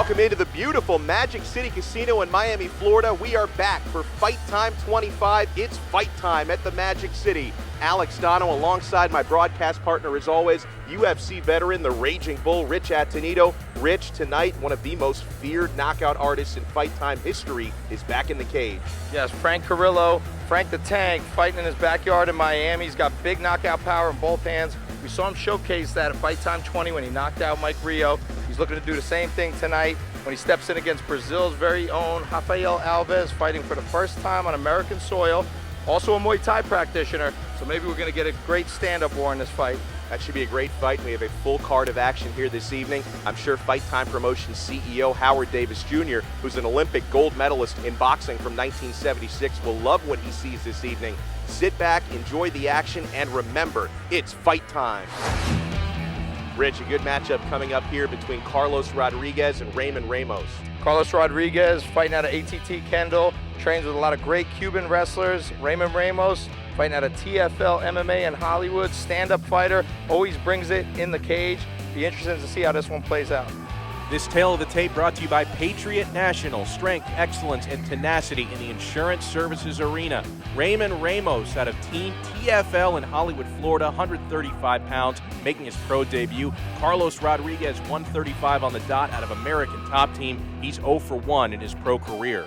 welcome into the beautiful Magic City Casino in Miami, Florida. We are back for Fight Time 25. It's fight time at the Magic City. Alex Dono alongside my broadcast partner as always, UFC veteran, the Raging Bull, Rich Atenito. Rich, tonight, one of the most feared knockout artists in Fight Time history is back in the cage. Yes, Frank Carillo, Frank the Tank, fighting in his backyard in Miami. He's got big knockout power in both hands. We saw him showcase that at Fight Time 20 when he knocked out Mike Rio. He's looking to do the same thing tonight when he steps in against Brazil's very own Rafael Alves, fighting for the first time on American soil. Also a Muay Thai practitioner, so maybe we're going to get a great stand-up war in this fight. That should be a great fight. We have a full card of action here this evening. I'm sure Fight Time Promotions CEO Howard Davis Jr., who's an Olympic gold medalist in boxing from 1976, will love what he sees this evening. Sit back, enjoy the action, and remember, it's fight time. Rich, a good matchup coming up here between Carlos Rodriguez and Raymond Ramos. Carlos Rodriguez fighting out of ATT Kendall, trains with a lot of great Cuban wrestlers. Raymond Ramos fighting out of TFL MMA in Hollywood, stand-up fighter, always brings it in the cage. Be interesting to see how this one plays out. This tale of the tape brought to you by Patriot National. Strength, excellence, and tenacity in the insurance services arena. Raymond Ramos out of Team TFL in Hollywood, Florida, 135 pounds, making his pro debut. Carlos Rodriguez, 135 on the dot out of American Top Team. He's 0 for 1 in his pro career.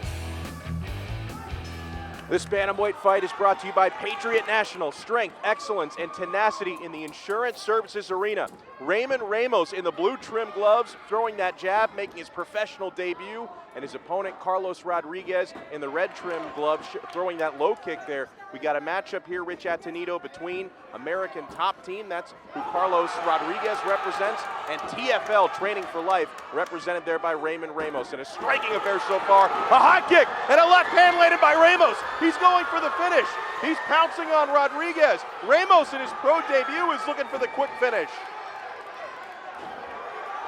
This bantamweight fight is brought to you by Patriot National. Strength, excellence, and tenacity in the insurance services arena. Raymond Ramos in the blue trim gloves, throwing that jab, making his professional debut, and his opponent Carlos Rodriguez in the red trim gloves, throwing that low kick there. We got a matchup here, Rich Atenito, between American Top Team, that's who Carlos Rodriguez represents, and TFL Training for Life, represented there by Raymond Ramos. And a striking affair so far. A high kick and a left hand landed by Ramos. He's going for the finish. He's pouncing on Rodriguez. Ramos in his pro debut is looking for the quick finish.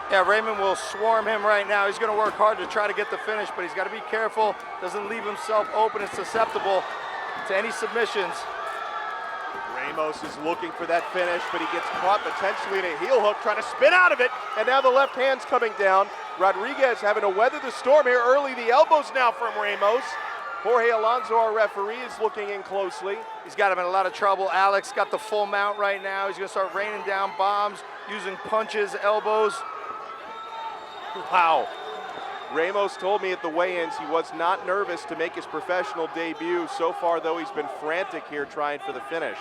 Yeah, Raymond will swarm him right now. He's going to work hard to try to get the finish, but he's got to be careful, doesn't leave himself open and susceptible to any submissions. Ramos is looking for that finish, but he gets caught potentially in a heel hook, trying to spin out of it, and now the left hand's coming down. Rodriguez having to weather the storm here early. The elbows now from Ramos. Jorge Alonso, our referee, is looking in closely. He's got him in a lot of trouble. Alex got the full mount right now. He's going to start raining down bombs, using punches, elbows. Wow. Ramos told me at the weigh-ins he was not nervous to make his professional debut. So far, though, he's been frantic here trying for the finish.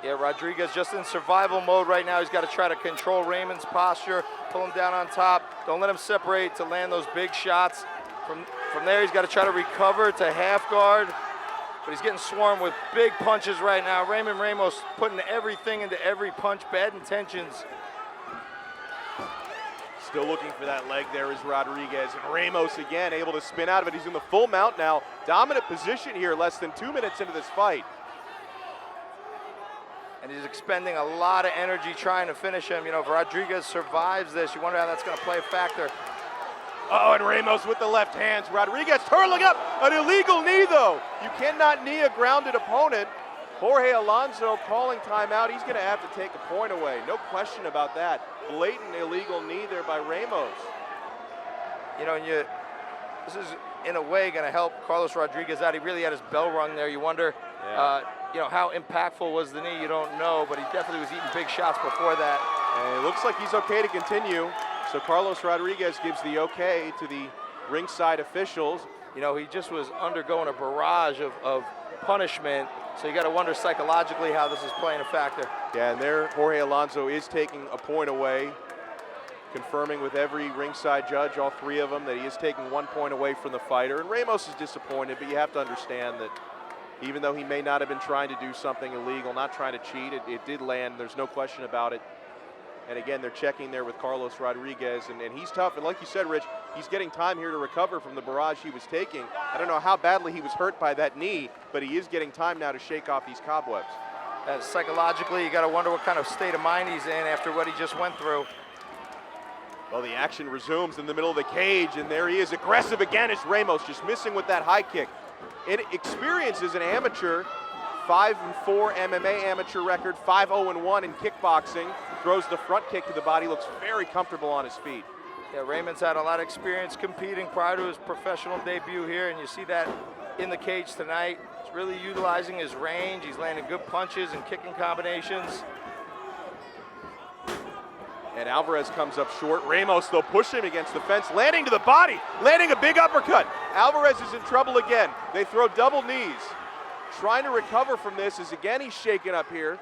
Yeah, Rodriguez just in survival mode right now. He's got to try to control Raymond's posture, pull him down on top. Don't let him separate to land those big shots. From there, he's got to try to recover to half guard. But he's getting swarmed with big punches right now. Raymond Ramos putting everything into every punch, bad intentions. Still looking for that leg there is Rodriguez, and Ramos again able to spin out of it. He's in the full mount now. Dominant position here, less than 2 minutes into this fight. And he's expending a lot of energy trying to finish him. You know, if Rodriguez survives this, you wonder how that's going to play a factor. Oh, and Ramos with the left hands. Rodriguez hurling up, an illegal knee though. You cannot knee a grounded opponent. Jorge Alonso calling timeout. He's going to have to take a point away. No question about that. Blatant illegal knee there by Ramos. You know, this is in a way going to help Carlos Rodriguez out. He really had his bell rung there. You wonder, you know, how impactful was the knee? You don't know, but he definitely was eating big shots before that. And it looks like he's okay to continue. So Carlos Rodriguez gives the okay to the ringside officials. You know, he just was undergoing a barrage of punishment. So you got to wonder psychologically how this is playing a factor. Yeah, and there Jorge Alonso is taking a point away, confirming with every ringside judge, all three of them, that he is taking 1 point away from the fighter. And Ramos is disappointed, but you have to understand that even though he may not have been trying to do something illegal, not trying to cheat, it did land. There's no question about it. And again, they're checking there with Carlos Rodriguez, and he's tough. And like you said, Rich, he's getting time here to recover from the barrage he was taking. I don't know how badly he was hurt by that knee, but he is getting time now to shake off these cobwebs. Psychologically, you got to wonder what kind of state of mind he's in after what he just went through. Well, the action resumes in the middle of the cage, and there he is, aggressive again. It's Ramos, just missing with that high kick. Experience as an amateur, 5-4 MMA amateur record, 5-0-1 in kickboxing. Throws the front kick to the body, looks very comfortable on his feet. Yeah, Raymond's had a lot of experience competing prior to his professional debut here, and you see that in the cage tonight. He's really utilizing his range. He's landing good punches and kicking combinations. And Alvarez comes up short. Ramos, they'll push him against the fence, landing to the body, landing a big uppercut. Alvarez is in trouble again. They throw double knees. Trying to recover from this as again he's shaken up here.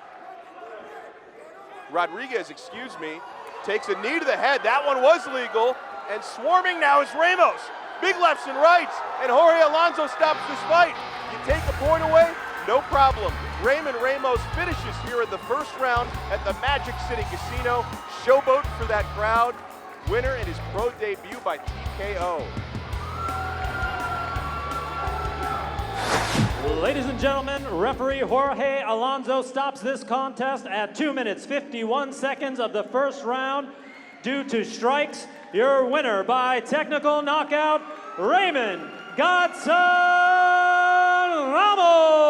Rodriguez, excuse me, takes a knee to the head. That one was legal. And swarming now is Ramos. Big lefts and rights. And Jorge Alonso stops this fight. You take a point away, no problem. Raymond Ramos finishes here in the first round at the Magic City Casino. Showboat for that crowd. Winner in his pro debut by TKO. Ladies and gentlemen, referee Jorge Alonso stops this contest at 2 minutes 51 seconds of the first round due to strikes. Your winner by technical knockout, Raymond Godson Ramos.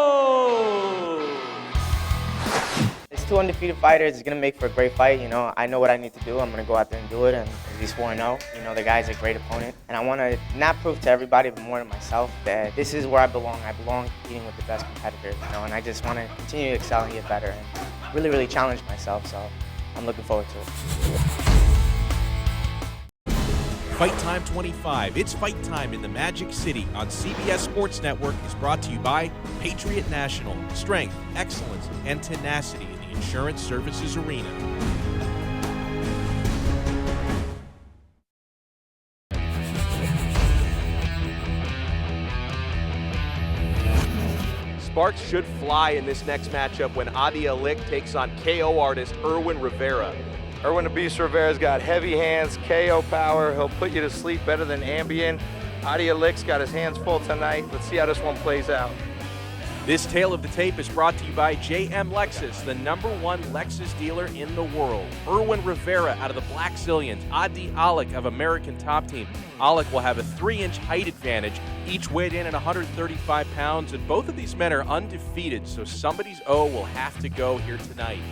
It's two undefeated fighters. It's going to make for a great fight. You know, I know what I need to do. I'm going to go out there and do it. And he's 4-0. You know, the guy's a great opponent. And I want to not prove to everybody, but more to myself, that this is where I belong. I belong competing with the best competitors, you know, and I just want to continue to excel and get better and really, really challenge myself. So I'm looking forward to it. Fight Time 25. It's fight time in the Magic City on CBS Sports Network is brought to you by Patriot National. Strength, excellence, and tenacity in the insurance services arena. Sparks should fly in this next matchup when Alec takes on KO artist Irwin Rivera. Irwin the Beast Rivera's got heavy hands, KO power. He'll put you to sleep better than Ambien. Alec's got his hands full tonight. Let's see how this one plays out. This tale of the tape is brought to you by JM Lexus, the #1 Lexus dealer in the world. Irwin Rivera out of the Black Zillions, Alec of American Top Team. Alec will have a 3-inch height advantage, each weighed in at 135 pounds, and both of these men are undefeated, so somebody's O will have to go here tonight.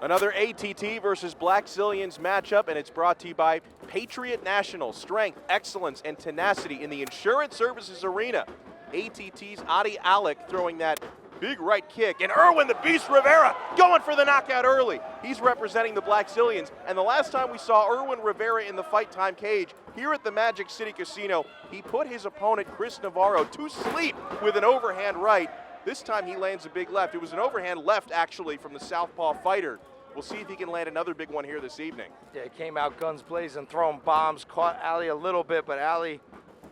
Another ATT versus Black Zillions matchup, and it's brought to you by Patriot National. Strength, excellence, and tenacity in the insurance services arena. ATT's Alec throwing that big right kick, and Irwin the Beast Rivera going for the knockout early. He's representing the Black Zillions, and the last time we saw Irwin Rivera in the Fight Time cage here at the Magic City Casino, he put his opponent Chris Navarro to sleep with an overhand right. This time he lands a big left. It was an overhand left, actually, from the southpaw fighter. We'll see if he can land another big one here this evening. Yeah, he came out guns blazing, throwing bombs, caught Ali a little bit, but Ali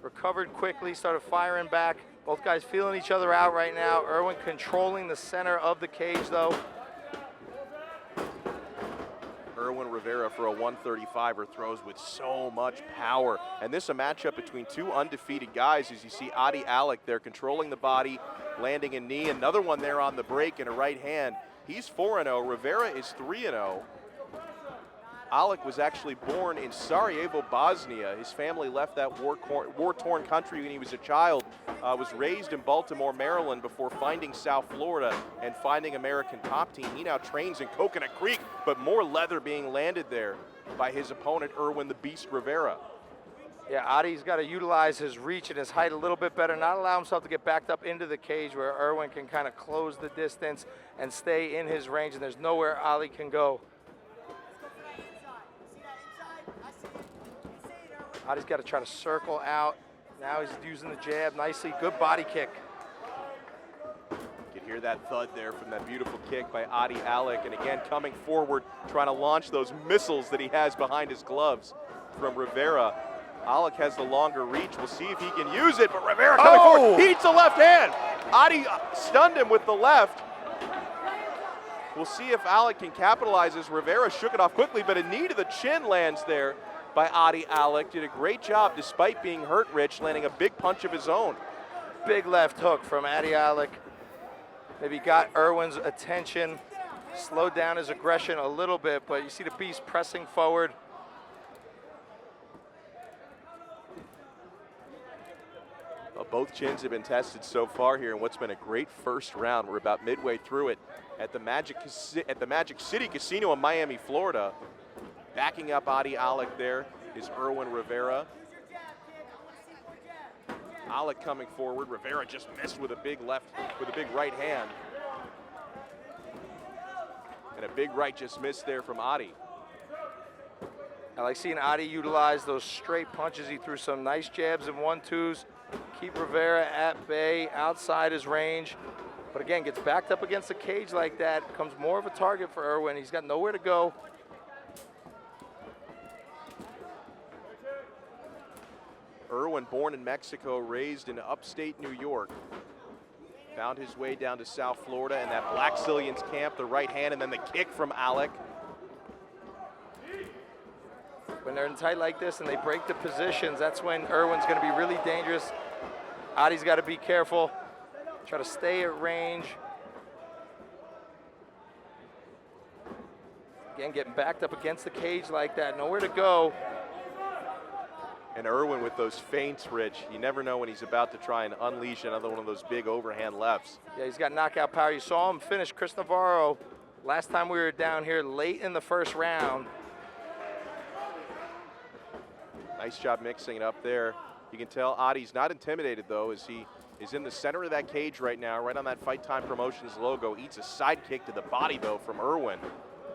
recovered quickly, started firing back. Both guys feeling each other out right now. Irwin controlling the center of the cage, though. Irwin Rivera for a 135er throws with so much power. And this is a matchup between two undefeated guys, as you see Alec there controlling the body, landing a knee. Another one there on the break and a right hand. He's 4-0. Rivera is 3-0. Alec was actually born in Sarajevo, Bosnia. His family left that war-torn country when he was a child. Was raised in Baltimore, Maryland before finding South Florida and finding American Top Team. He now trains in Coconut Creek, but more leather being landed there by his opponent, Irwin the Beast Rivera. Yeah, Adi's got to utilize his reach and his height a little bit better, not allow himself to get backed up into the cage where Irwin can kind of close the distance and stay in his range, and there's nowhere Ali can go. Adi's got to try to circle out. Now he's using the jab nicely. Good body kick. You can hear that thud there from that beautiful kick by Alec, and again coming forward, trying to launch those missiles that he has behind his gloves from Rivera. Alec has the longer reach. We'll see if he can use it, but Rivera coming forward. He eats the left hand. Adi stunned him with the left. We'll see if Alec can capitalize as Rivera shook it off quickly, but a knee to the chin lands there by Alec. Did a great job despite being hurt, Rich, landing a big punch of his own. Big left hook from Alec. Maybe got Irwin's attention, slowed down his aggression a little bit, but you see the Beast pressing forward. Well, both chins have been tested so far here in what's been a great first round. We're about midway through it at the Magic City Casino in Miami, Florida. Backing up Adi Alec there is Erwin Rivera. Alec coming forward. Rivera just missed with a big right hand. And a big right just missed there from Adi. I like seeing Adi utilize those straight punches. He threw some nice jabs and 1-2s. Keep Rivera at bay, outside his range. But again, gets backed up against the cage like that. Becomes more of a target for Erwin. He's got nowhere to go. Erwin, born in Mexico, raised in upstate New York. Found his way down to South Florida in that Black-Zillions camp, the right hand, and then the kick from Alec. When they're in tight like this and they break the positions, that's when Erwin's going to be really dangerous. Adi's got to be careful. Try to stay at range. Again, getting backed up against the cage like that, nowhere to go. And Erwin with those feints, Rich. You never know when he's about to try and unleash another one of those big overhand lefts. Yeah, he's got knockout power. You saw him finish Chris Navarro last time we were down here late in the first round. Nice job mixing it up there. You can tell Adi's not intimidated, though, as he is in the center of that cage right now, right on that Fight Time Promotions logo. Eats a side kick to the body, though, from Erwin,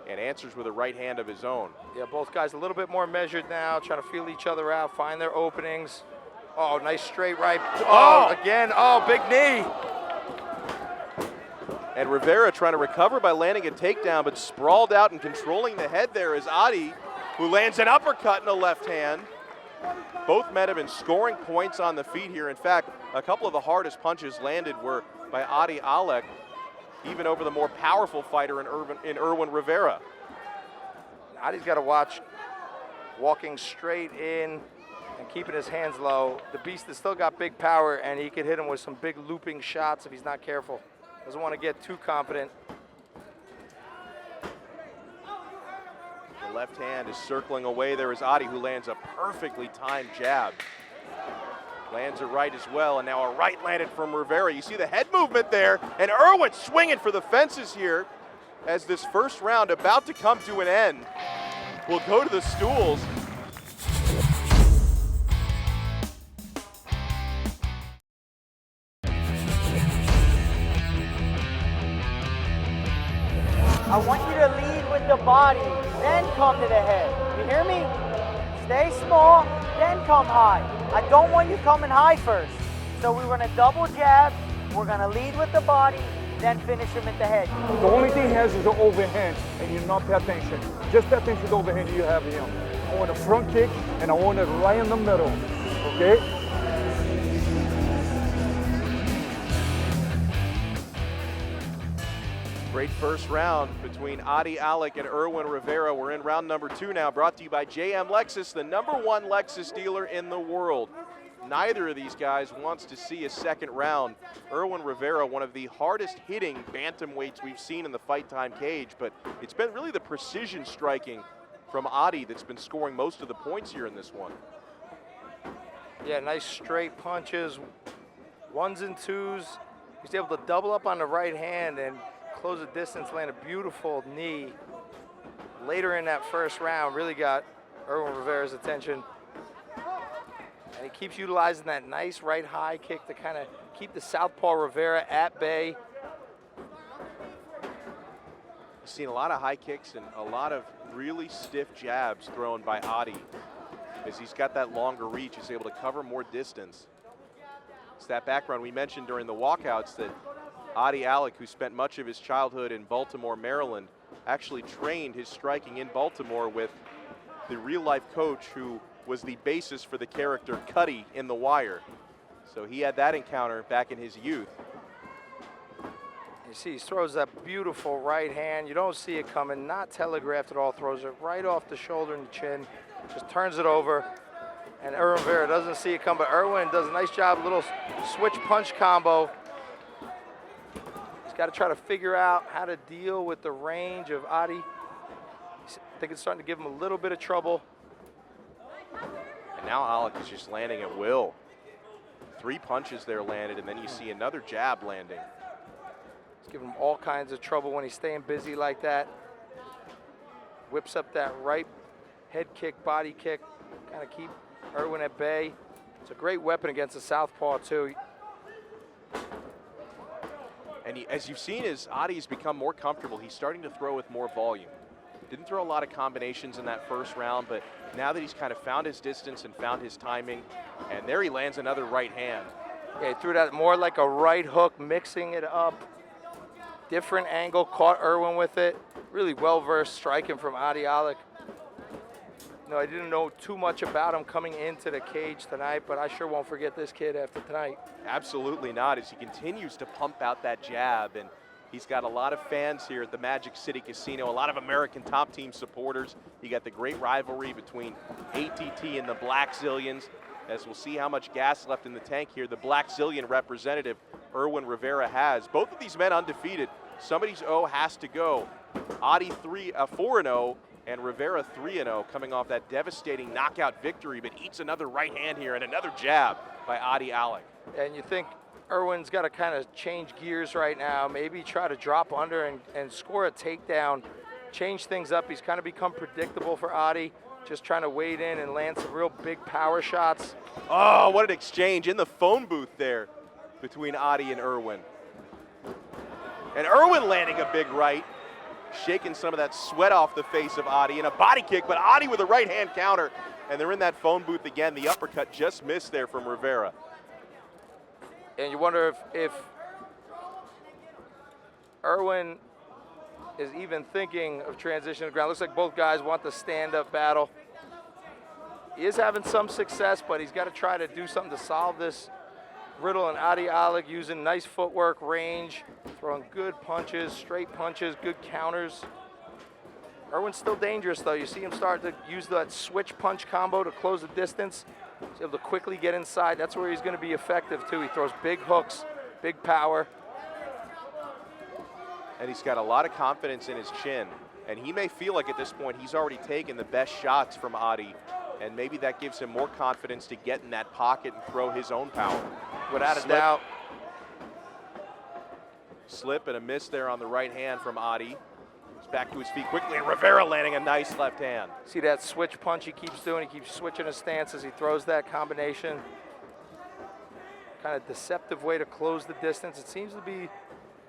and answers with a right hand of his own. Yeah, both guys a little bit more measured now, trying to feel each other out, find their openings. Oh, nice straight right. Oh, again, oh, big knee. And Rivera trying to recover by landing a takedown, but sprawled out and controlling the head there is Adi, who lands an uppercut in the left hand. Both men have been scoring points on the feet here. In fact, a couple of the hardest punches landed were by Adi Alec, even over the more powerful fighter in Erwin Rivera. Adi's got to watch walking straight in and keeping his hands low. The Beast has still got big power, and he could hit him with some big looping shots if he's not careful. Doesn't want to get too confident. The left hand is circling away. There is Adi, who lands a perfectly timed jab. Lands a right as well, and now a right landed from Rivera. You see the head movement there, and Erwin swinging for the fences here as this first round about to come to an end. We'll go to the stools. I want you to lead with the body, then come to the head. You hear me? Stay small, then come high. I don't want you coming high first. So we're gonna double jab, we're gonna lead with the body, then finish him at the head. The only thing he has is the overhand, and you not pay attention. Just pay attention to the overhand you have him. I want a front kick, and I want it right in the middle, okay? Great first round between Adi Alec and Erwin Rivera. We're in round number 2 now, brought to you by JM Lexus, the #1 Lexus dealer in the world. Neither of these guys wants to see a second round. Erwin Rivera, one of the hardest hitting bantamweights we've seen in the Fight Time cage, but it's been really the precision striking from Adi that's been scoring most of the points here in this one. Yeah, nice straight punches, 1s and 2s. He's able to double up on the right hand and close the distance, land a beautiful knee. Later in that first round, really got Erwin Rivera's attention. And he keeps utilizing that nice right high kick to kind of keep the southpaw Rivera at bay. I've seen a lot of high kicks and a lot of really stiff jabs thrown by Adi. As he's got that longer reach, he's able to cover more distance. It's that background we mentioned during the walkouts that Adi Alec, who spent much of his childhood in Baltimore, Maryland, actually trained his striking in Baltimore with the real-life coach who was the basis for the character Cuddy in The Wire. So he had that encounter back in his youth. You see, he throws that beautiful right hand. You don't see it coming, not telegraphed at all. Throws it right off the shoulder and the chin, just turns it over. And Erwin Rivera doesn't see it come, but Erwin does a nice job, little switch punch combo. He's got to try to figure out how to deal with the range of Adi. I think it's starting to give him a little bit of trouble. And now Alec is just landing at will. 3 punches there landed, and then you see another jab landing. It's giving him all kinds of trouble when he's staying busy like that. Whips up that right head kick, body kick, kind of keep Irwin at bay. It's a great weapon against the southpaw too. And as you've seen, as Adi's become more comfortable, he's starting to throw with more volume. Didn't throw a lot of combinations in that first round, but now that he's kind of found his distance and found his timing, and there he lands another right hand. Yeah, he threw that more like a right hook, mixing it up. Different angle, caught Irwin with it. Really well-versed striking from Adi Alec. You know, I didn't know too much about him coming into the cage tonight, but I sure won't forget this kid after tonight. Absolutely not, as he continues to pump out that jab, and he's got a lot of fans here at the Magic City Casino, a lot of American Top Team supporters. You got the great rivalry between ATT and the Black Zillions, as we'll see how much gas left in the tank here. The Black Zillion representative, Irwin Rivera, has. Both of these men undefeated. Somebody's O has to go. Adi 4-0, and Rivera 3-0, coming off that devastating knockout victory, but eats another right hand here and another jab by Adi Alec. And you think Irwin's got to kind of change gears right now, maybe try to drop under and score a takedown, change things up. He's kind of become predictable for Adi, just trying to wade in and land some real big power shots. Oh, what an exchange in the phone booth there between Adi and Irwin. And Irwin landing a big right, shaking some of that sweat off the face of Adi, and a body kick, but Adi with a right hand counter, and they're in that phone booth again. The uppercut just missed there from Rivera. And you wonder if Irwin is even thinking of transition to the ground. Looks like both guys want the stand-up battle. He is having some success, but he's got to try to do something to solve this riddle. And Adi Alec using nice footwork, range, throwing good punches, straight punches, good counters. Irwin's still dangerous, though. You see him start to use that switch punch combo to close the distance. He's able to quickly get inside. That's where he's going to be effective, too. He throws big hooks, big power. And he's got a lot of confidence in his chin. And he may feel like at this point he's already taken the best shots from Adi, and maybe that gives him more confidence to get in that pocket and throw his own power. Without a doubt. Slip and a miss there on the right hand from Adi. He's back to his feet quickly, and Rivera landing a nice left hand. See that switch punch he keeps doing? He keeps switching his stances. He throws that combination. Kind of deceptive way to close the distance. It seems to be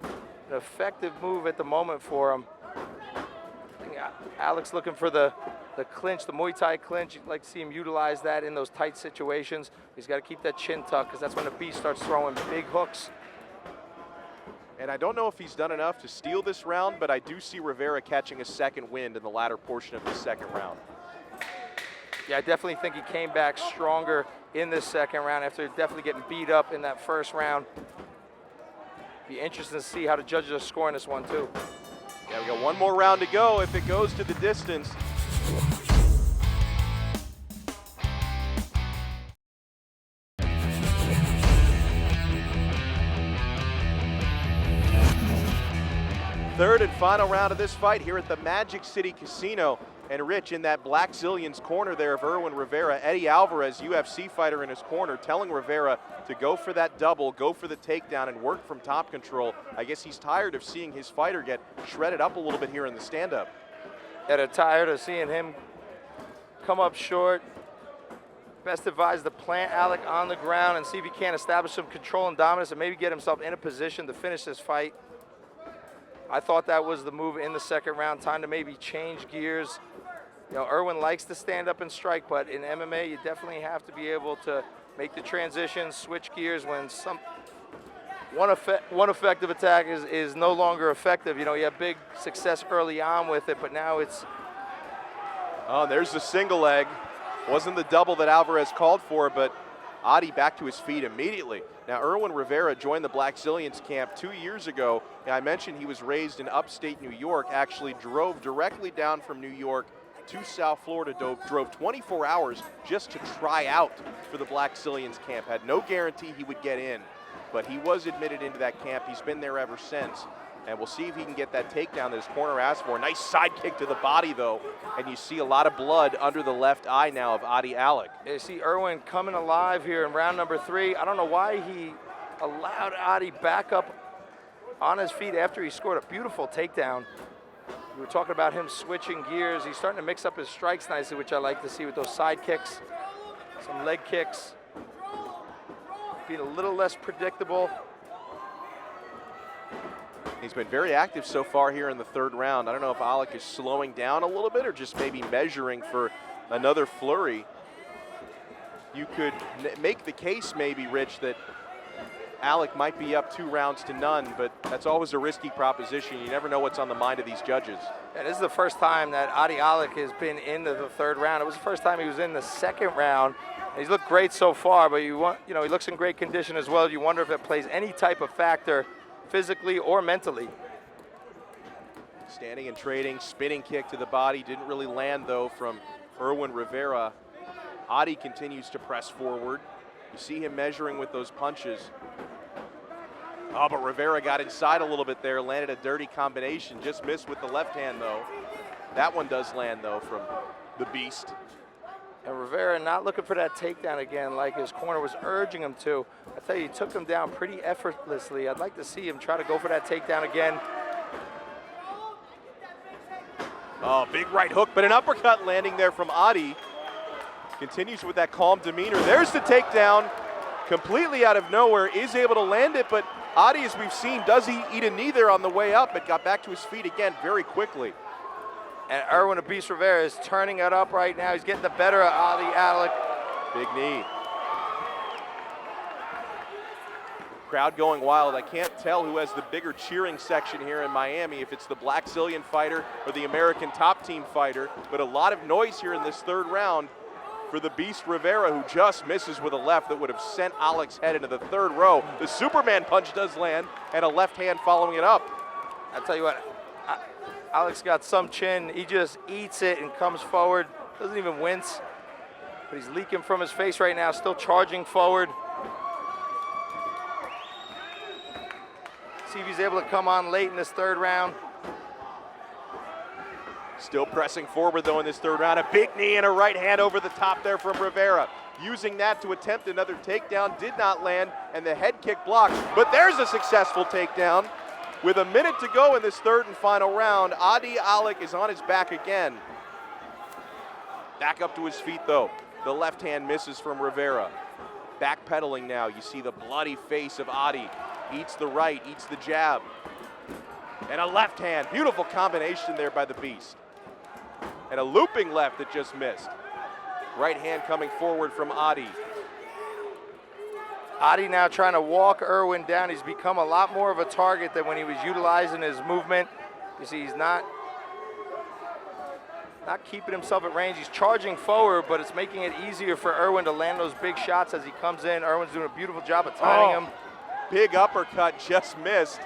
an effective move at the moment for him. Alec's looking for the clinch, the Muay Thai clinch. You'd like to see him utilize that in those tight situations. He's got to keep that chin tucked, because that's when the beast starts throwing big hooks. And I don't know if he's done enough to steal this round, but I do see Rivera catching a second wind in the latter portion of the second round. Yeah, I definitely think he came back stronger in this second round after definitely getting beat up in that first round. Be interesting to see how the judges are scoring this one, too. Yeah, we got one more round to go if it goes to the distance. Third and final round of this fight here at the Magic City Casino. And Rich, in that Black Zillion's corner there of Irwin Rivera, Eddie Alvarez, UFC fighter, in his corner, telling Rivera to go for that double, go for the takedown, and work from top control. I guess he's tired of seeing his fighter get shredded up a little bit here in the stand-up. Yeah, they're tired of seeing him come up short. Best advised to plant Alec on the ground and see if he can't establish some control and dominance and maybe get himself in a position to finish this fight. I thought that was the move in the second round. Time to maybe change gears. You know, Irwin likes to stand up and strike, but in MMA, you definitely have to be able to make the transition, switch gears when one effective attack is no longer effective. You know, you have big success early on with it, but now it's... Oh, there's the single leg. Wasn't the double that Alvarez called for, but Adi back to his feet immediately. Now, Irwin Rivera joined the Black Zillions camp 2 years ago. And I mentioned he was raised in upstate New York, actually drove directly down from New York to South Florida, drove 24 hours just to try out for the Black Zillions camp. Had no guarantee he would get in, but he was admitted into that camp. He's been there ever since. And we'll see if he can get that takedown that his corner asked for. Nice side kick to the body, though. And you see a lot of blood under the left eye now of Adi Alec. You see Irwin coming alive here in round number 3. I don't know why he allowed Adi back up on his feet after he scored a beautiful takedown. We were talking about him switching gears. He's starting to mix up his strikes nicely, which I like to see with those side kicks, some leg kicks, being a little less predictable. He's been very active so far here in the third round. I don't know if Alec is slowing down a little bit or just maybe measuring for another flurry. You could make the case maybe, Rich, that Alec might be up 2 rounds to none, but that's always a risky proposition. You never know what's on the mind of these judges. And this is the first time that Alec has been into the third round. It was the first time he was in the second round. And he's looked great so far, but he looks in great condition as well. You wonder if it plays any type of factor physically or mentally. Standing and trading, spinning kick to the body. Didn't really land, though, from Irwin Rivera. Adi continues to press forward. You see him measuring with those punches. Oh, but Rivera got inside a little bit there, landed a dirty combination. Just missed with the left hand, though. That one does land, though, from the beast. And Rivera not looking for that takedown again like his corner was urging him to. I tell you, he took him down pretty effortlessly. I'd like to see him try to go for that takedown again. Oh, big right hook, but an uppercut landing there from Adi. Continues with that calm demeanor. There's the takedown, completely out of nowhere, is able to land it, but Adi, as we've seen, does he eat a knee there on the way up, but got back to his feet again very quickly. And Irwin the Beast Rivera is turning it up right now. He's getting the better of Alec. Big knee. Crowd going wild. I can't tell who has the bigger cheering section here in Miami, if it's the Blackzilian fighter or the American Top Team fighter, but a lot of noise here in this third round for the Beast Rivera, who just misses with a left that would have sent Alec's head into the third row. The Superman punch does land, and a left hand following it up. I'll tell you what, Alec's got some chin. He just eats it and comes forward. Doesn't even wince. But he's leaking from his face right now, still charging forward. See if he's able to come on late in this third round. Still pressing forward, though, in this third round. A big knee and a right hand over the top there from Rivera. Using that to attempt another takedown, did not land, and the head kick blocked. But there's a successful takedown. With a minute to go in this third and final round, Alec is on his back again. Back up to his feet, though. The left hand misses from Rivera. Backpedaling now. You see the bloody face of Adi. Eats the right, eats the jab. And a left hand. Beautiful combination there by the Beast. And a looping left that just missed. Right hand coming forward from Adi. Adi now trying to walk Irwin down. He's become a lot more of a target than when he was utilizing his movement. You see, he's not keeping himself at range. He's charging forward, but it's making it easier for Irwin to land those big shots as he comes in. Irwin's doing a beautiful job of timing him. Big uppercut just missed.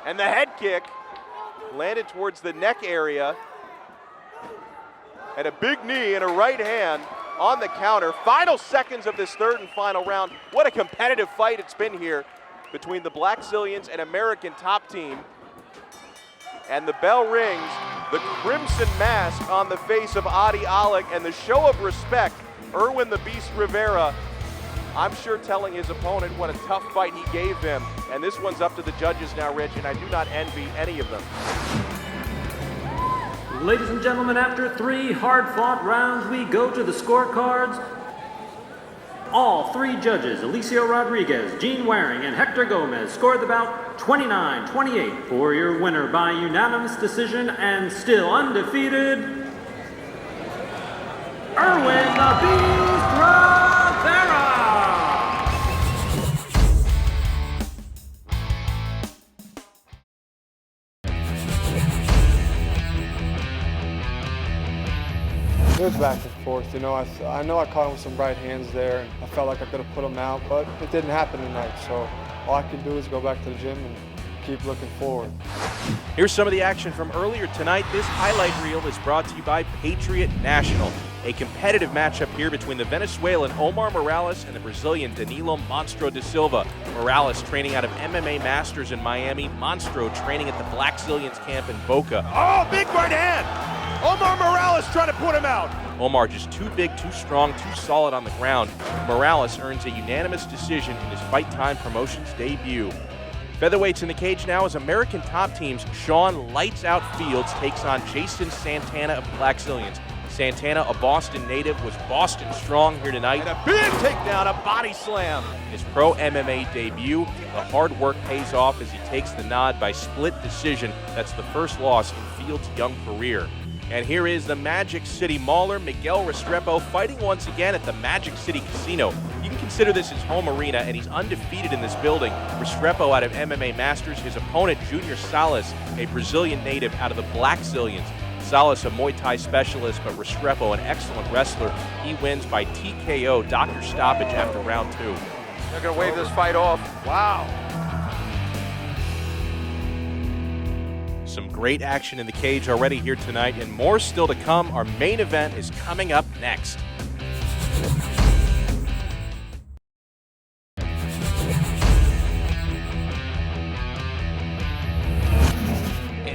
And the head kick landed towards the neck area. And a big knee and a right hand on the counter. Final seconds of this third and final round. What a competitive fight it's been here between the Blackzilians and American Top Team. And the bell rings, the crimson mask on the face of Alec, and the show of respect, Irwin the Beast Rivera, I'm sure telling his opponent what a tough fight he gave him. And this one's up to the judges now, Rich, and I do not envy any of them. Ladies and gentlemen, after 3 hard-fought rounds, we go to the scorecards. All 3 judges, Alicio Rodriguez, Gene Waring, and Hector Gomez, scored the bout 29-28 for your winner by unanimous decision and still undefeated, Irwin the Beast Rivera! It was back and forth, you know. I know I caught him with some right hands there, and I felt like I could have put him out, but it didn't happen tonight. So all I can do is go back to the gym and keep looking forward. Here's some of the action from earlier tonight. This highlight reel is brought to you by Patriot National. A competitive matchup here between the Venezuelan Omar Morales and the Brazilian Danilo Monstro da Silva. Morales training out of MMA Masters in Miami. Monstro training at the Blackzilians camp in Boca. Oh, big right hand! Omar Morales trying to put him out. Omar just too big, too strong, too solid on the ground. Morales earns a unanimous decision in his Fight Time Promotions debut. Featherweights in the cage now as American top teams Sean Lights Out Fields takes on Jason Santana of the Blackzilians. Santana, a Boston native, was Boston strong here tonight. And a big takedown, a body slam. His pro MMA debut, the hard work pays off as he takes the nod by split decision. That's the first loss in Fields' young career. And here is the Magic City Mauler, Miguel Restrepo, fighting once again at the Magic City Casino. You can consider this his home arena, and he's undefeated in this building. Restrepo out of MMA Masters, his opponent Junior Salas, a Brazilian native out of the Blackzilians. Salas, a Muay Thai specialist, but Restrepo, an excellent wrestler. He wins by TKO, doctor stoppage after round 2. They're going to wave this fight off. Wow. Some great action in the cage already here tonight, and more still to come. Our main event is coming up next.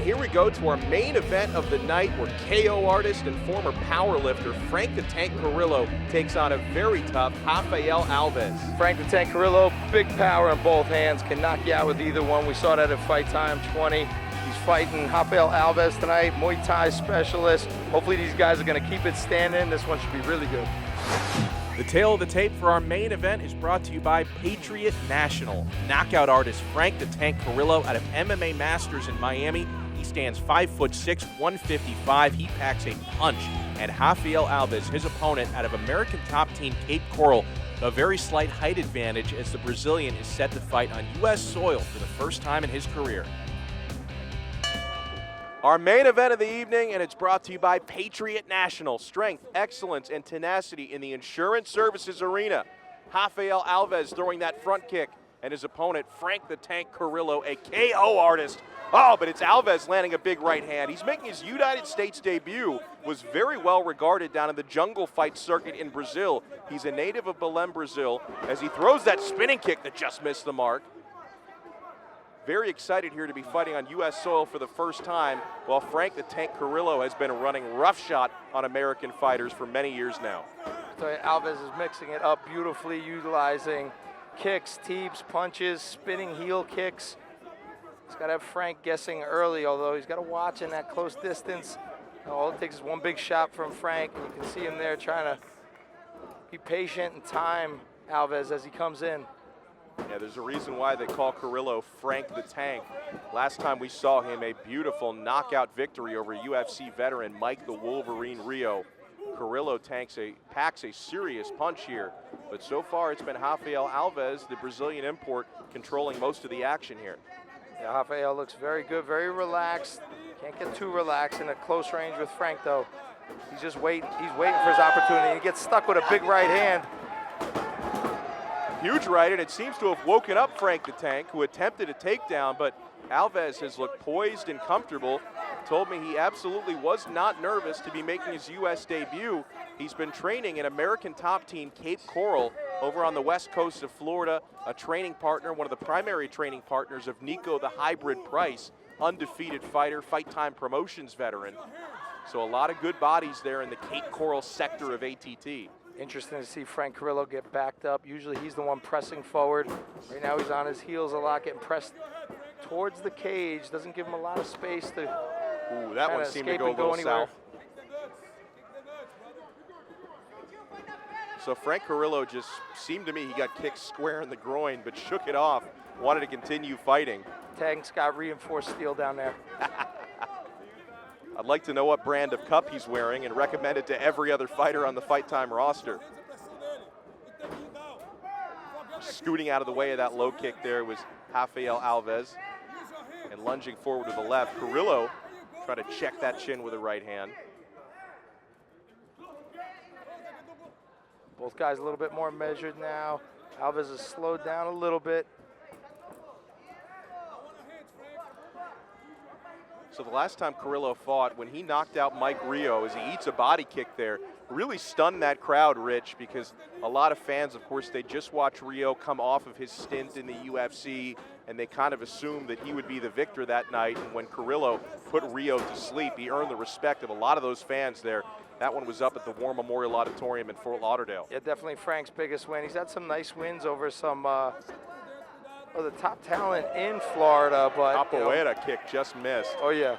Here we go to our main event of the night where KO artist and former powerlifter Frank the Tank Carillo takes on a very tough Rafael Alves. Frank the Tank Carillo, big power in both hands, can knock you out with either one. We saw that at Fight Time 20. He's fighting Rafael Alves tonight, Muay Thai specialist. Hopefully these guys are going to keep it standing. This one should be really good. The tail of the tape for our main event is brought to you by Patriot National. Knockout artist Frank the Tank Carillo out of MMA Masters in Miami. He stands 5'6", 155. He packs a punch. And Rafael Alves, his opponent out of American top team Cape Coral, a very slight height advantage as the Brazilian is set to fight on U.S. soil for the first time in his career. Our main event of the evening, and it's brought to you by Patriot National. Strength, excellence, and tenacity in the insurance services arena. Rafael Alves throwing that front kick, and his opponent, Frank the Tank Carillo, a KO artist. Oh, but it's Alves landing a big right hand. He's making his United States debut, was very well regarded down in the jungle fight circuit in Brazil. He's a native of Belém, Brazil, as he throws that spinning kick that just missed the mark. Very excited here to be fighting on U.S. soil for the first time, while Frank the Tank Carillo has been running roughshod on American fighters for many years now. So Alves is mixing it up beautifully, utilizing kicks, teeps, punches, spinning heel kicks. He's got to have Frank guessing early, although he's got to watch in that close distance. All it takes is one big shot from Frank, and you can see him there trying to be patient and time Alves as he comes in. Yeah, there's a reason why they call Carillo Frank the Tank. Last time we saw him, a beautiful knockout victory over UFC veteran Mike the Wolverine Rio. Carillo packs a serious punch here, but so far it's been Rafael Alves, the Brazilian import, controlling most of the action here. Yeah, Rafael looks very good, very relaxed. Can't get too relaxed in a close range with Frank, though. He's just waiting. He's waiting for his opportunity. He gets stuck with a big right hand. Huge right, and it seems to have woken up Frank the Tank, who attempted a takedown, but Alves has looked poised and comfortable. Told me he absolutely was not nervous to be making his U.S. debut. He's been training in American top team Cape Coral over on the west coast of Florida, a training partner, one of the primary training partners of Nico the Hybrid Price, undefeated fighter, Fight Time Promotions veteran. So a lot of good bodies there in the Cape Coral sector of ATT. Interesting to see Frank Carillo get backed up. Usually he's the one pressing forward. Right now he's on his heels a lot, getting pressed towards the cage. Doesn't give him a lot of space to Ooh, that one seemed to go a little south. So Frank Carillo just seemed to me he got kicked square in the groin, but shook it off, wanted to continue fighting. Tank's got reinforced steel down there. I'd like to know what brand of cup he's wearing and recommend it to every other fighter on the Fight Time roster. Scooting out of the way of that low kick there was Rafael Alves. And lunging forward to the left, Carillo trying to check that chin with a right hand. Both guys a little bit more measured now. Alves has slowed down a little bit. So the last time Carillo fought, when he knocked out Mike Rio as he eats a body kick there, really stunned that crowd, Rich, because a lot of fans, of course, they just watched Rio come off of his stint in the UFC, and they kind of assumed that he would be the victor that night. And when Carillo put Rio to sleep, he earned the respect of a lot of those fans there. That one was up at the War Memorial Auditorium in Fort Lauderdale. Yeah, definitely Frank's biggest win. He's had some nice wins over some of the top talent in Florida, but Capoeira kick just missed. Oh yeah.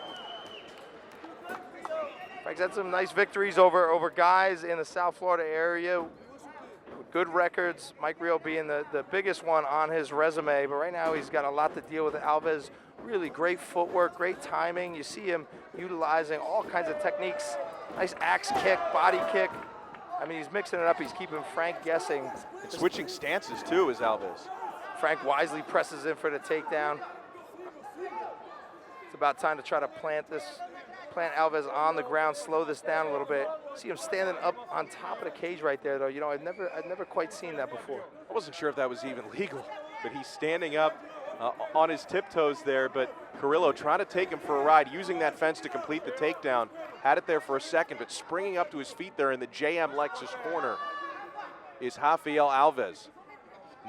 Frank's had some nice victories over guys in the South Florida area with good records. Mike Rio being the biggest one on his resume, but right now he's got a lot to deal with. Alves, really great footwork, great timing. You see him utilizing all kinds of techniques. Nice axe kick, body kick. I mean, he's mixing it up. He's keeping Frank guessing. And switching stances too is Alves. Frank wisely presses in for the takedown. It's about time to try to plant Plant Alves on the ground, slow this down a little bit. See him standing up on top of the cage right there, though. You know, I've never quite seen that before. I wasn't sure if that was even legal, but he's standing up on his tiptoes there, but Carillo trying to take him for a ride, using that fence to complete the takedown. Had it there for a second, but springing up to his feet there in the JM Lexus corner is Rafael Alves.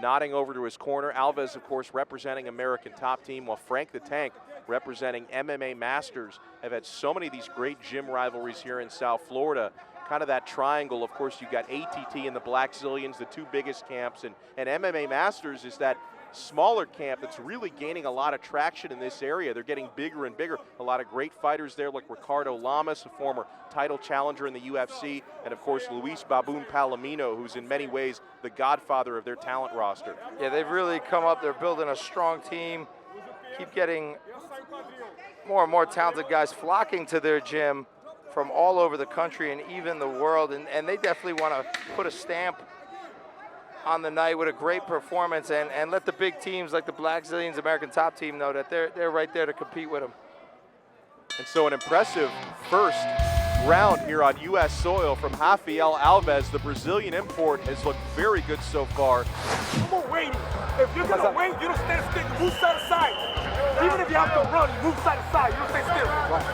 Nodding over to his corner. Alves, of course, representing American Top Team, while Frank the Tank representing MMA Masters. Have had so many of these great gym rivalries here in South Florida. Kind of that triangle. Of course, you've got ATT and the Black Zillions, the two biggest camps, and MMA Masters is that smaller camp that's really gaining a lot of traction in this area. They're getting bigger and bigger. A lot of great fighters there, like Ricardo Lamas, a former title challenger in the UFC, and of course Luis Baboon Palomino, who's in many ways the godfather of their talent roster. Yeah, they've really come up. They're building a strong team. Keep getting more and more talented guys flocking to their gym from all over the country and even the world, and they definitely want to put a stamp on the night with a great performance and let the big teams like the Black Zillions American Top Team know that they're right there to compete with them. And so an impressive first round here on U.S. soil from Rafael Alves. The Brazilian import has looked very good so far. Come on, waiting. If you're going to wait, you don't stand still. You move side to side. Even if you have to run, you move side to side. You don't stay still. Right.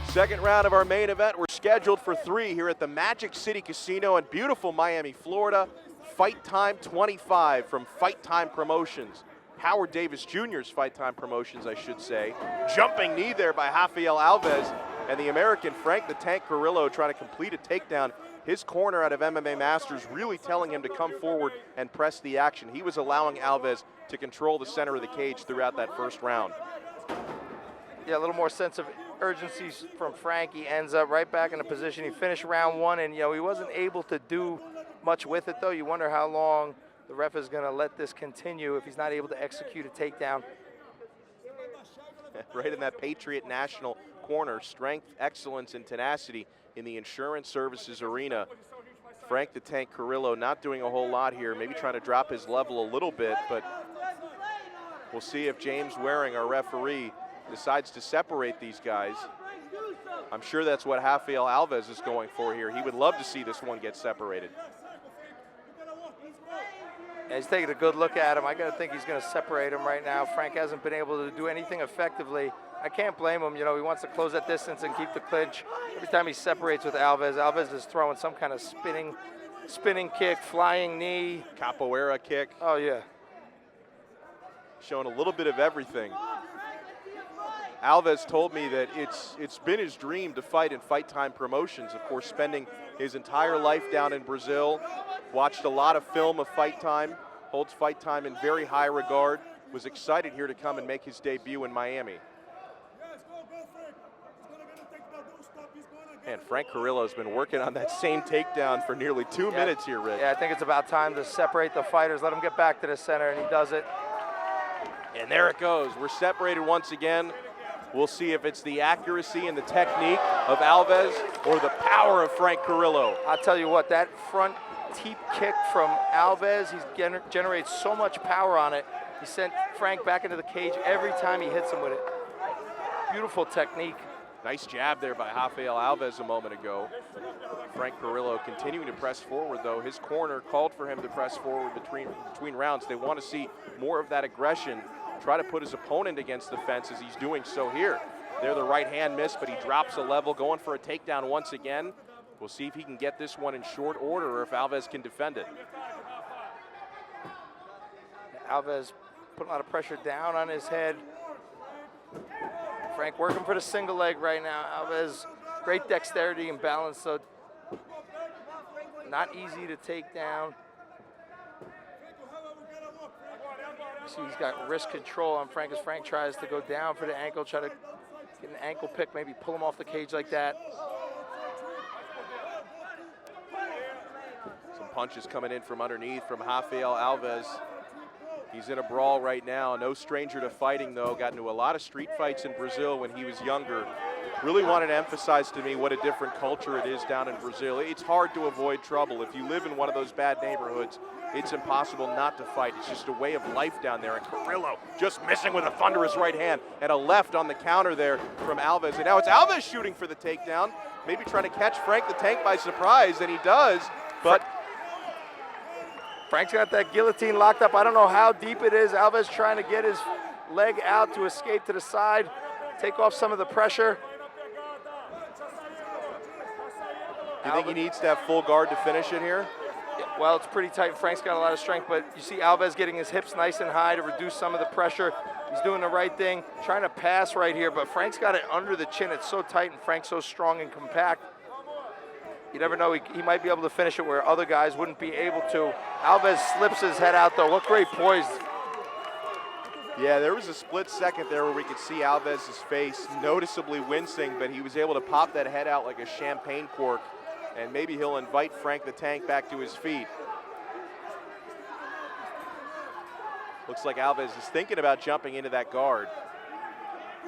Second round of our main event. We're scheduled for 3 here at the Magic City Casino in beautiful Miami, Florida. Fight Time 25 from Fight Time Promotions. Howard Davis Jr.'s Fight Time Promotions, I should say. Jumping knee there by Rafael Alves, and the American Frank the Tank Carillo trying to complete a takedown. His corner out of MMA Masters really telling him to come forward and press the action. He was allowing Alves to control the center of the cage throughout that first round. Yeah, a little more sense of urgency from Frank. He ends up right back in a position. He finished round 1, and he wasn't able to do much with it, though. You wonder how long the ref is going to let this continue if he's not able to execute a takedown. Right in that Patriot National corner, strength, excellence, and tenacity in the insurance services arena. Frank the Tank Carillo not doing a whole lot here, maybe trying to drop his level a little bit, but we'll see if James Waring, our referee, decides to separate these guys. I'm sure that's what Rafael Alves is going for here. He would love to see this one get separated. Yeah, he's taking a good look at him. I got to think he's going to separate him right now. Frank hasn't been able to do anything effectively. I can't blame him. He wants to close that distance and keep the clinch. Every time he separates with Alves, Alves is throwing some kind of spinning kick, flying knee. Capoeira kick. Oh, yeah. Showing a little bit of everything. Alves told me that it's been his dream to fight in Fight Time Promotions, of course, spending his entire life down in Brazil, watched a lot of film of Fight Time, holds Fight Time in very high regard, was excited here to come and make his debut in Miami. And Frank Carillo has been working on that same takedown for nearly 2 minutes here, Rick. Yeah, I think it's about time to separate the fighters, let them get back to the center, and he does it. And there it goes. We're separated once again. We'll see if it's the accuracy and the technique of Alves or the power of Frank Carillo. I'll tell you what, that front teep kick from Alves, he generates so much power on it. He sent Frank back into the cage every time he hits him with it. Beautiful technique. Nice jab there by Rafael Alves a moment ago. Frank Carillo continuing to press forward, though. His corner called for him to press forward between rounds. They want to see more of that aggression. Try to put his opponent against the fence as he's doing so here. There the right hand missed, but he drops a level, going for a takedown once again. We'll see if he can get this one in short order or if Alves can defend it. Alves putting a lot of pressure down on his head. Frank working for the single leg right now. Alves, great dexterity and balance, so not easy to take down. See, he's got wrist control on Frank as Frank tries to go down for the ankle, try to get an ankle pick, maybe pull him off the cage like that. Some punches coming in from underneath from Rafael Alves. He's in a brawl right now. No stranger to fighting, though. Got into a lot of street fights in Brazil when he was younger. Really wanted to emphasize to me what a different culture it is down in Brazil. It's hard to avoid trouble. If you live in one of those bad neighborhoods, it's impossible not to fight. It's just a way of life down there. And Carillo just missing with a thunderous right hand and a left on the counter there from Alves. And now it's Alves shooting for the takedown, maybe trying to catch Frank the Tank by surprise, and he does, but Frank's got that guillotine locked up. I don't know how deep it is. Alves trying to get his leg out to escape to the side, take off some of the pressure. Do you think he needs to have full guard to finish it here? Well, it's pretty tight. Frank's got a lot of strength, but you see Alves getting his hips nice and high to reduce some of the pressure. He's doing the right thing, trying to pass right here, but Frank's got it under the chin. It's so tight, and Frank's so strong and compact. You never know, he might be able to finish it where other guys wouldn't be able to. Alves slips his head out, though. What great poise. Yeah, there was a split second there where we could see Alves' face noticeably wincing, but he was able to pop that head out like a champagne cork, and maybe he'll invite Frank the Tank back to his feet. Looks like Alves is thinking about jumping into that guard.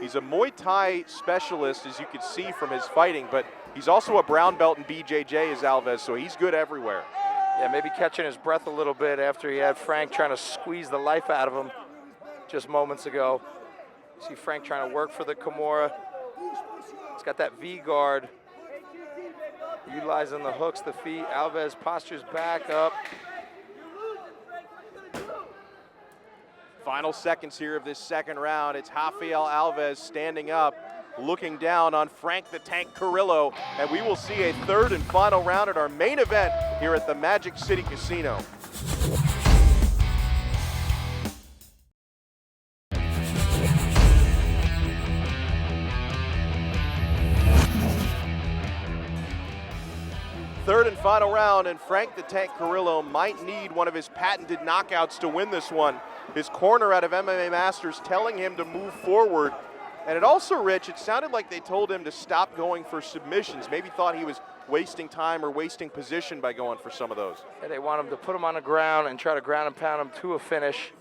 He's a Muay Thai specialist, as you could see from his fighting, but he's also a brown belt in BJJ as Alves, so he's good everywhere. Yeah, maybe catching his breath a little bit after he had Frank trying to squeeze the life out of him just moments ago. See Frank trying to work for the Kimura. He's got that V guard, utilizing the hooks, the feet. Alves postures back up. Final seconds here of this second round. It's Rafael Alves standing up, looking down on Frank the Tank Carillo, and we will see a third and final round at our main event here at the Magic City Casino. Third and final round, and Frank the Tank Carillo might need one of his patented knockouts to win this one. His corner out of MMA Masters telling him to move forward. And it also, Rich, it sounded like they told him to stop going for submissions. Maybe thought he was wasting time or wasting position by going for some of those. And they want him to put him on the ground and try to ground and pound him to a finish.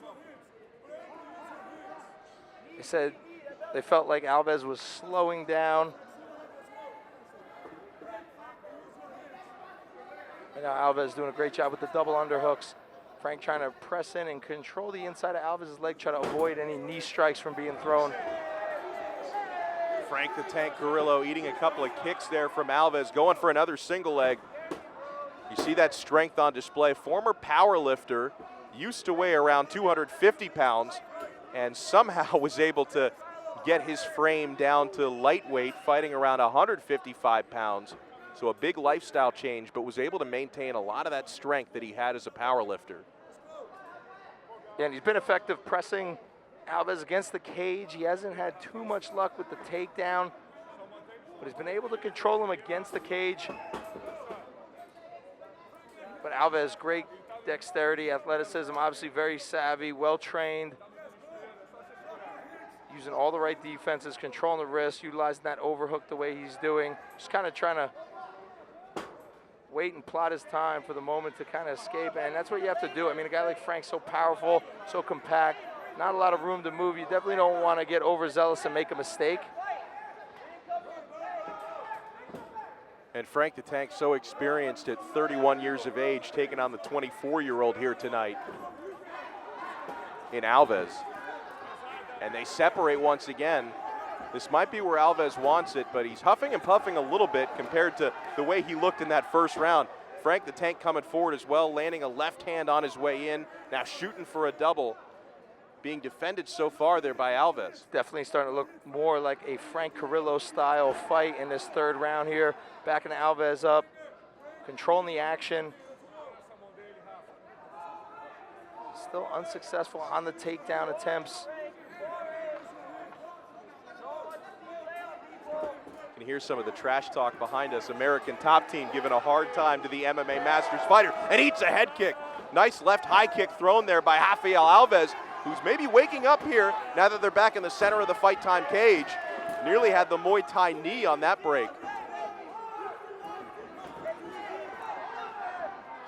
They said they felt like Alves was slowing down. And now Alves doing a great job with the double underhooks. Frank trying to press in and control the inside of Alves' leg, try to avoid any knee strikes from being thrown. Frank the Tank Carillo eating a couple of kicks there from Alves, going for another single leg. You see that strength on display. Former power lifter, used to weigh around 250 pounds, and somehow was able to get his frame down to lightweight, fighting around 155 pounds. So a big lifestyle change, but was able to maintain a lot of that strength that he had as a power lifter. Yeah, and he's been effective pressing Alves against the cage. He hasn't had too much luck with the takedown, but he's been able to control him against the cage. But Alves, great dexterity, athleticism, obviously very savvy, well-trained, using all the right defenses, controlling the wrist, utilizing that overhook the way he's doing. Just kind of trying to wait and plot his time for the moment to kind of escape, and that's what you have to do. I mean, a guy like Frank's so powerful, so compact, not a lot of room to move. You definitely don't want to get overzealous and make a mistake. And Frank the Tank so experienced at 31 years of age, taking on the 24-year-old here tonight in Alves. And they separate once again. This might be where Alves wants it, but he's huffing and puffing a little bit compared to the way he looked in that first round. Frank the Tank coming forward as well, landing a left hand on his way in, now shooting for a double. Being defended so far there by Alves. Definitely starting to look more like a Frank Carillo style fight in this third round here. Backing Alves up, controlling the action. Still unsuccessful on the takedown attempts. And here's some of the trash talk behind us. American Top Team giving a hard time to the MMA Masters fighter and eats a head kick. Nice left high kick thrown there by Rafael Alves, who's maybe waking up here now that they're back in the center of the Fight Time cage. Nearly had the Muay Thai knee on that break.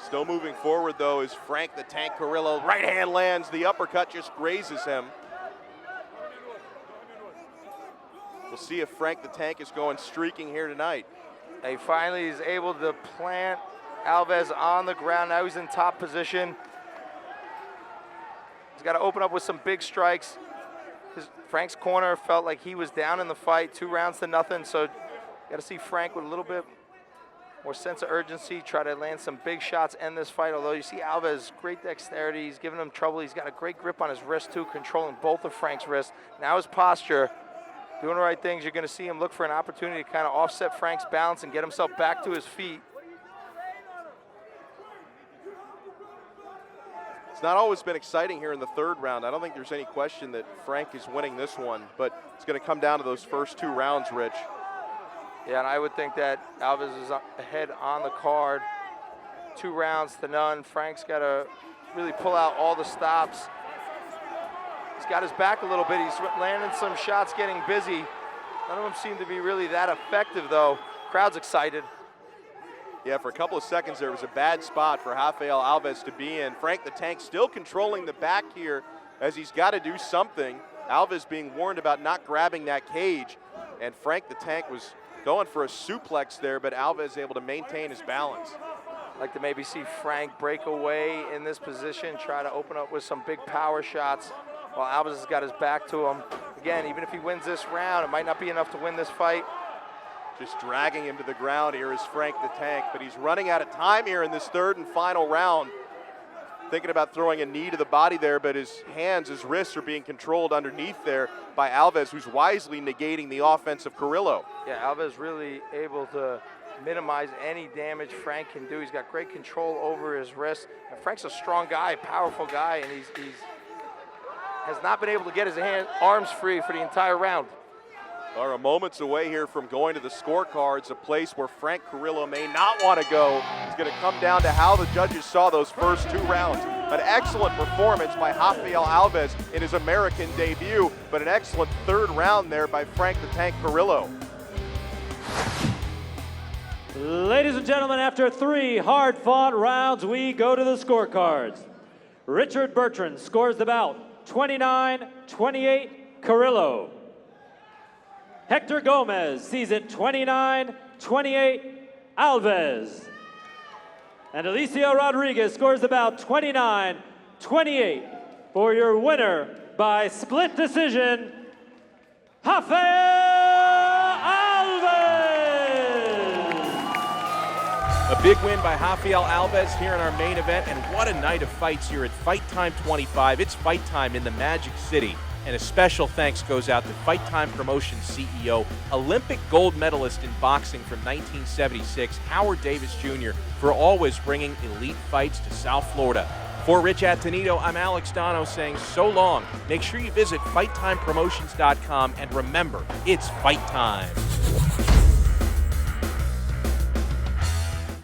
Still moving forward, though, is Frank the Tank Carillo. Right hand lands, the uppercut just grazes him. We'll see if Frank the Tank is going streaking here tonight. He finally is able to plant Alves on the ground. Now he's in top position. He's got to open up with some big strikes. Frank's corner felt like he was down in the fight, 2 rounds to nothing. So got to see Frank with a little bit more sense of urgency, try to land some big shots, end this fight. Although you see Alves, great dexterity. He's giving him trouble. He's got a great grip on his wrist too, controlling both of Frank's wrists. Now his posture, doing the right things. You're going to see him look for an opportunity to kind of offset Frank's balance and get himself back to his feet. It's not always been exciting here in the 3rd round. I don't think there's any question that Frank is winning this one, but it's going to come down to those first 2 rounds, Rich. Yeah, and I would think that Alves is ahead on the card, 2 rounds to none. Frank's got to really pull out all the stops. He's got his back a little bit. He's landing some shots, getting busy. None of them seem to be really that effective, though. Crowd's excited. Yeah, for a couple of seconds there was a bad spot for Rafael Alves to be in. Frank the Tank still controlling the back here as he's got to do something. Alves being warned about not grabbing that cage, and Frank the Tank was going for a suplex there, but Alves able to maintain his balance. I'd like to maybe see Frank break away in this position, try to open up with some big power shots while Alves has got his back to him. Again, even if he wins this round, it might not be enough to win this fight. Just dragging him to the ground here is Frank the Tank, but he's running out of time here in this 3rd and final round. Thinking about throwing a knee to the body there, but his hands, his wrists are being controlled underneath there by Alves, who's wisely negating the offense of Carillo. Yeah, Alves really able to minimize any damage Frank can do. He's got great control over his wrist. And Frank's a strong guy, powerful guy, and he's has not been able to get his arms free for the entire round. Are moments away here from going to the scorecards, a place where Frank Carillo may not want to go. It's going to come down to how the judges saw those first 2 rounds. An excellent performance by Rafael Alves in his American debut, but an excellent 3rd round there by Frank the Tank Carillo. Ladies and gentlemen, after 3 hard-fought rounds, we go to the scorecards. Richard Bertrand scores the bout 29-28 Carillo. Hector Gomez sees it 29-28 Alves. And Alicia Rodriguez scores the bout 29-28 for your winner by split decision, Rafael Alves! A big win by Rafael Alves here in our main event, and what a night of fights here at Fight Time 25. It's fight time in the Magic City. And a special thanks goes out to Fight Time Promotions CEO, Olympic gold medalist in boxing from 1976, Howard Davis Jr., for always bringing elite fights to South Florida. For Rich Attenito, I'm Alex Dono saying so long. Make sure you visit FightTimePromotions.com, and remember, it's fight time.